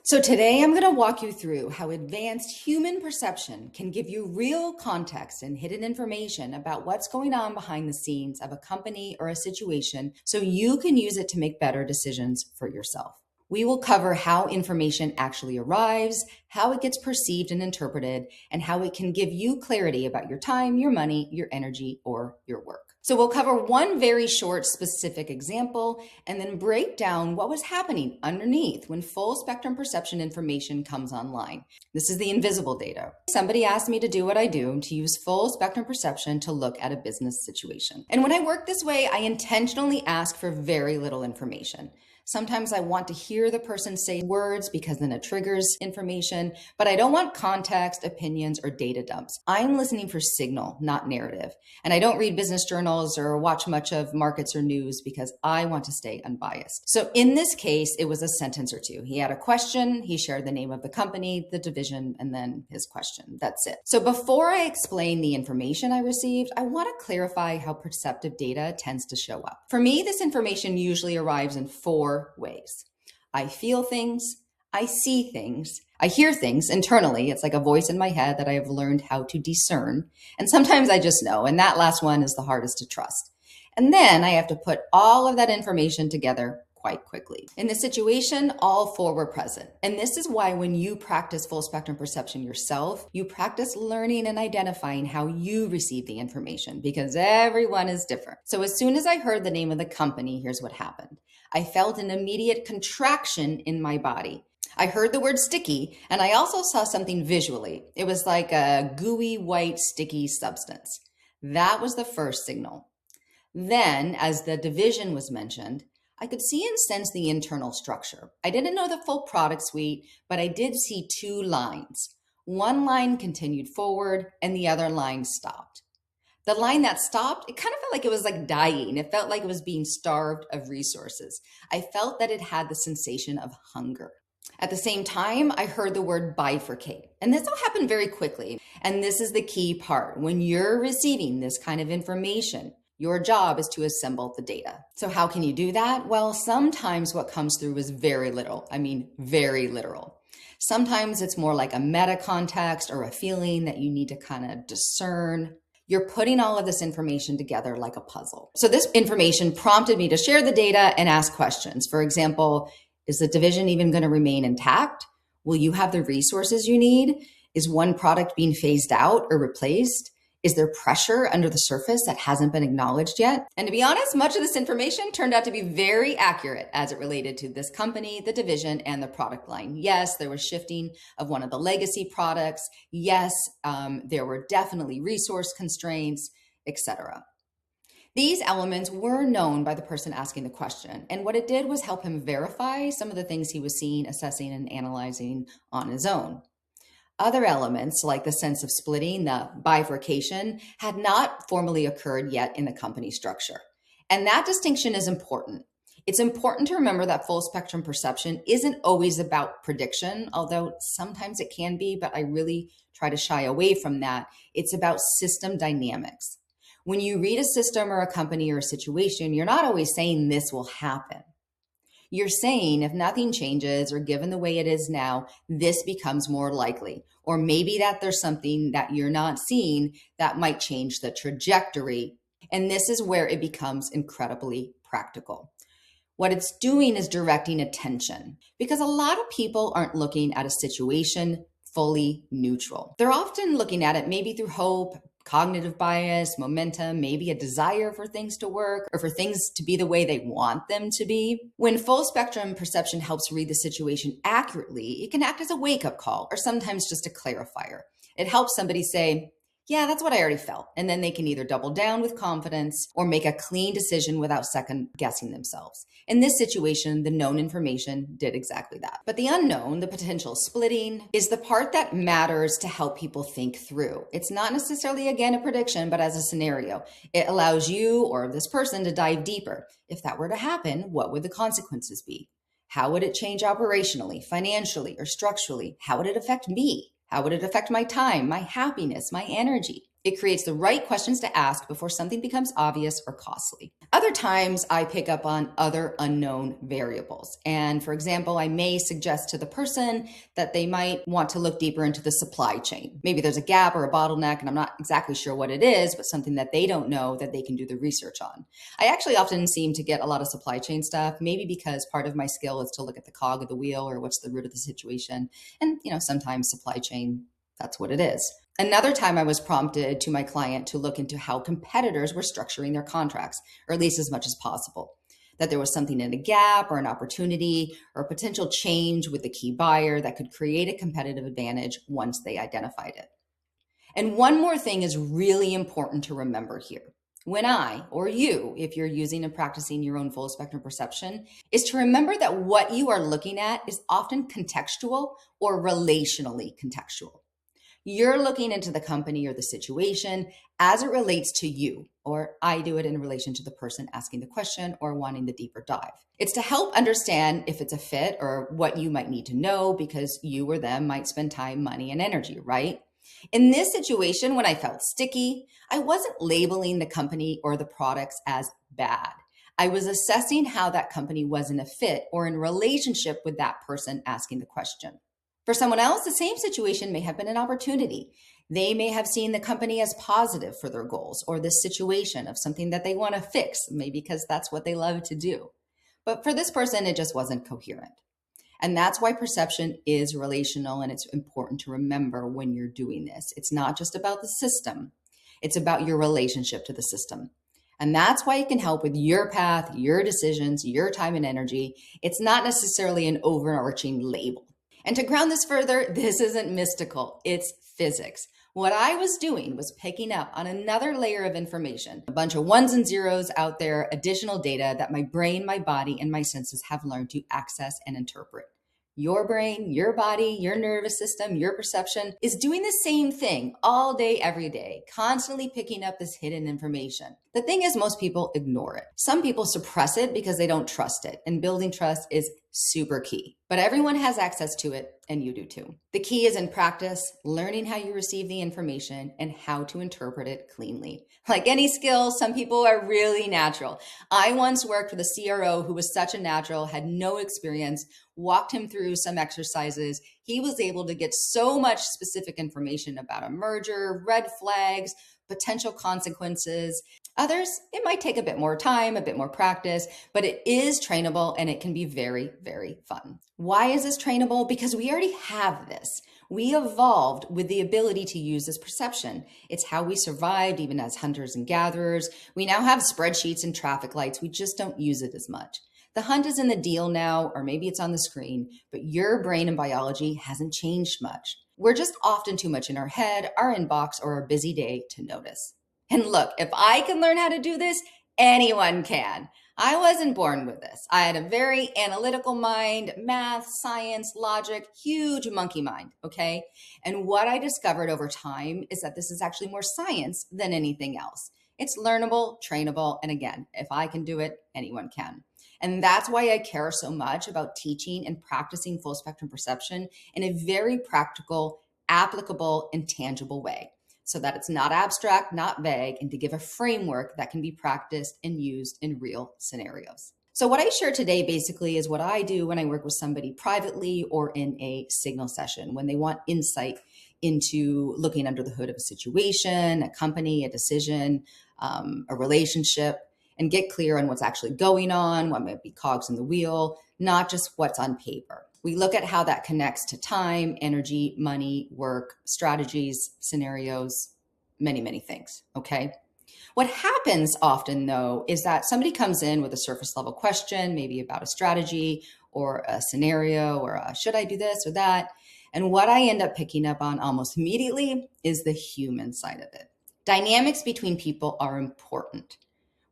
So today I'm going to walk you through how advanced human perception can give you real context and hidden information about what's going on behind the scenes of a company or a situation so you can use it to make better decisions for yourself. We will cover how information actually arrives, how it gets perceived and interpreted, and how it can give you clarity about your time, your money, your energy, or your work. So we'll cover one very short specific example and then break down what was happening underneath when full spectrum perception information comes online. This is the invisible data. Somebody asked me to do what I do, to use full spectrum perception to look at a business situation. And when I work this way, I intentionally ask for very little information. Sometimes I want to hear the person say words because then it triggers information, but I don't want context, opinions, or data dumps. I'm listening for signal, not narrative. And I don't read business journals or watch much of markets or news because I want to stay unbiased. So in this case, it was a sentence or two. He had a question, he shared the name of the company, the division, and then his question. That's it. So before I explain the information I received, I want to clarify how perceptive data tends to show up. For me, this information usually arrives in four ways. I feel things, I see things, I hear things internally. It's like a voice in my head that I have learned how to discern. And sometimes I just know. And that last one is the hardest to trust. And then I have to put all of that information together quite quickly. In this situation, all four were present. And this is why when you practice full spectrum perception yourself, you practice learning and identifying how you receive the information because everyone is different. So as soon as I heard the name of the company, here's what happened. I felt an immediate contraction in my body. I heard the word sticky, and I also saw something visually. It was like a gooey, white, sticky substance. That was the first signal. Then, as the division was mentioned, I could see and sense the internal structure. I didn't know the full product suite, but I did see two lines. One line continued forward, and the other line stopped. The line that stopped, it kind of felt like it was like dying. It felt like it was being starved of resources. I felt that it had the sensation of hunger. At the same time, I heard the word bifurcate. And this all happened very quickly. And this is the key part. When you're receiving this kind of information, your job is to assemble the data. So how can you do that? Well, sometimes what comes through is very little. I mean, very literal. Sometimes it's more like a meta context or a feeling that you need to kind of discern. You're putting all of this information together like a puzzle. So this information prompted me to share the data and ask questions. For example, is the division even going to remain intact? Will you have the resources you need? Is one product being phased out or replaced? Is there pressure under the surface that hasn't been acknowledged yet? And to be honest, much of this information turned out to be very accurate as it related to this company, the division, and the product line. Yes, there was shifting of one of the legacy products. Yes, there were definitely resource constraints, etc. These elements were known by the person asking the question. And what it did was help him verify some of the things he was seeing, assessing, and analyzing on his own. Other elements, like the sense of splitting, the bifurcation, had not formally occurred yet in the company structure. And that distinction is important. It's important to remember that full spectrum perception isn't always about prediction, although sometimes it can be, but I really try to shy away from that. It's about system dynamics. When you read a system or a company or a situation, you're not always saying this will happen. You're saying if nothing changes or given the way it is now, this becomes more likely. Or maybe that there's something that you're not seeing that might change the trajectory. And this is where it becomes incredibly practical. What it's doing is directing attention because a lot of people aren't looking at a situation fully neutral. They're often looking at it maybe through hope, cognitive bias, momentum, maybe a desire for things to work or for things to be the way they want them to be. When full spectrum perception helps read the situation accurately, it can act as a wake-up call or sometimes just a clarifier. It helps somebody say, yeah, that's what I already felt. And then they can either double down with confidence or make a clean decision without second guessing themselves. In this situation, the known information did exactly that. But the unknown, the potential splitting, is the part that matters to help people think through. It's not necessarily, again, a prediction, but as a scenario. It allows you or this person to dive deeper. If that were to happen, what would the consequences be? How would it change operationally, financially, or structurally? How would it affect me? How would it affect my time, my happiness, my energy? It creates the right questions to ask before something becomes obvious or costly. Other times, I pick up on other unknown variables. And for example, I may suggest to the person that they might want to look deeper into the supply chain. Maybe there's a gap or a bottleneck, and I'm not exactly sure what it is, but something that they don't know that they can do the research on. I actually often seem to get a lot of supply chain stuff, maybe because part of my skill is to look at the cog of the wheel or what's the root of the situation. And, sometimes supply chain, that's what it is. Another time I was prompted to my client to look into how competitors were structuring their contracts, or at least as much as possible. That there was something in a gap or an opportunity or a potential change with the key buyer that could create a competitive advantage once they identified it. And one more thing is really important to remember here. When I, or you, if you're using and practicing your own full spectrum perception, is to remember that what you are looking at is often contextual or relationally contextual. You're looking into the company or the situation as it relates to you, or I do it in relation to the person asking the question or wanting the deeper dive. It's to help understand if it's a fit or what you might need to know because you or them might spend time, money, and energy, right? In this situation, when I felt sticky, I wasn't labeling the company or the products as bad. I was assessing how that company was in a fit or in relationship with that person asking the question. For someone else, the same situation may have been an opportunity. They may have seen the company as positive for their goals or this situation of something that they want to fix, maybe because that's what they love to do. But for this person, it just wasn't coherent. And that's why perception is relational, and it's important to remember when you're doing this. It's not just about the system. It's about your relationship to the system. And that's why it can help with your path, your decisions, your time and energy. It's not necessarily an overarching label. And to ground this further, this isn't mystical, it's physics. What I was doing was picking up on another layer of information, a bunch of ones and zeros out there, additional data that my brain, my body, and my senses have learned to access and interpret. Your brain, your body, your nervous system, your perception is doing the same thing all day, every day, constantly picking up this hidden information. The thing is, most people ignore it. Some people suppress it because they don't trust it, and building trust is super key. But everyone has access to it, and you do too. The key is in practice, learning how you receive the information and how to interpret it cleanly. Like any skill, some people are really natural. I once worked with a CRO who was such a natural, had no experience, walked him through some exercises. He was able to get so much specific information about a merger, red flags, potential consequences. Others, it might take a bit more time, a bit more practice, but it is trainable and it can be very, very fun. Why is this trainable? Because we already have this. We evolved with the ability to use this perception. It's how we survived even as hunters and gatherers. We now have spreadsheets and traffic lights. We just don't use it as much. The hunt is in the deal now, or maybe it's on the screen, but your brain and biology hasn't changed much. We're just often too much in our head, our inbox, or our busy day to notice. And look, if I can learn how to do this, anyone can. I wasn't born with this. I had a very analytical mind, math, science, logic, huge monkey mind, okay? And what I discovered over time is that this is actually more science than anything else. It's learnable, trainable, and again, if I can do it, anyone can. And that's why I care so much about teaching and practicing full spectrum perception in a very practical, applicable, and tangible way, so that it's not abstract, not vague, and to give a framework that can be practiced and used in real scenarios. So what I share today basically is what I do when I work with somebody privately or in a signal session, when they want insight into looking under the hood of a situation, a company, a decision, a relationship, and get clear on what's actually going on, what might be cogs in the wheel, not just what's on paper. We look at how that connects to time, energy, money, work, strategies, scenarios, many, many things, okay? What happens often, though, is that somebody comes in with a surface level question, maybe about a strategy or a scenario or a, should I do this or that? And what I end up picking up on almost immediately is the human side of it. Dynamics between people are important.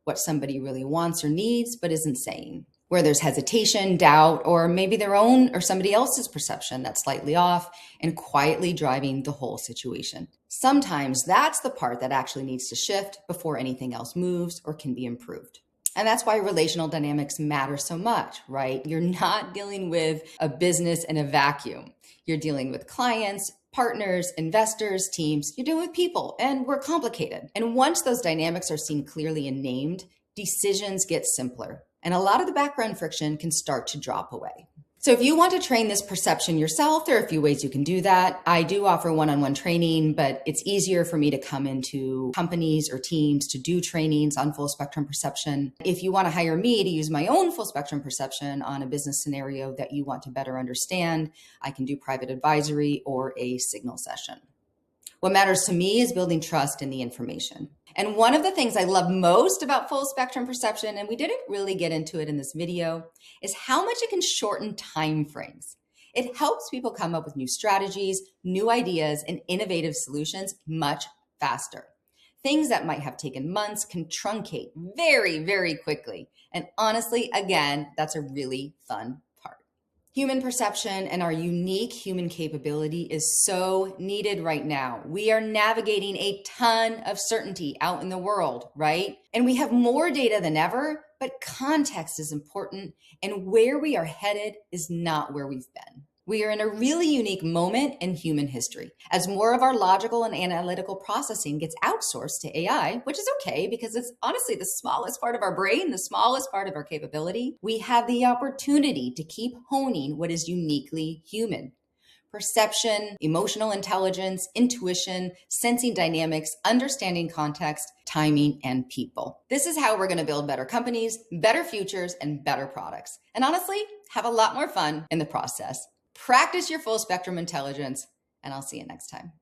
What somebody really wants or needs but isn't saying. Where there's hesitation, doubt, or maybe their own or somebody else's perception that's slightly off and quietly driving the whole situation. Sometimes that's the part that actually needs to shift before anything else moves or can be improved. And that's why relational dynamics matter so much, right? You're not dealing with a business in a vacuum. You're dealing with clients, partners, investors, teams. You're dealing with people, and we're complicated. And once those dynamics are seen clearly and named, decisions get simpler, and a lot of the background friction can start to drop away. So if you want to train this perception yourself, there are a few ways you can do that. I do offer one-on-one training, but it's easier for me to come into companies or teams to do trainings on full spectrum perception. If you want to hire me to use my own full spectrum perception on a business scenario that you want to better understand, I can do private advisory or a signal session. What matters to me is building trust in the information. And one of the things I love most about full spectrum perception, and we didn't really get into it in this video, is how much it can shorten time frames. It helps people come up with new strategies, new ideas, and innovative solutions much faster. Things that might have taken months can truncate very, very quickly. And honestly, again, that's a really fun part. Human perception and our unique human capability is so needed right now. We are navigating a ton of certainty out in the world, right? And we have more data than ever, but context is important, and where we are headed is not where we've been. We are in a really unique moment in human history. As more of our logical and analytical processing gets outsourced to AI, which is okay because it's honestly the smallest part of our brain, the smallest part of our capability, we have the opportunity to keep honing what is uniquely human. Perception, emotional intelligence, intuition, sensing dynamics, understanding context, timing, and people. This is how we're going to build better companies, better futures, and better products. And honestly, have a lot more fun in the process. Practice your full spectrum intelligence, and I'll see you next time.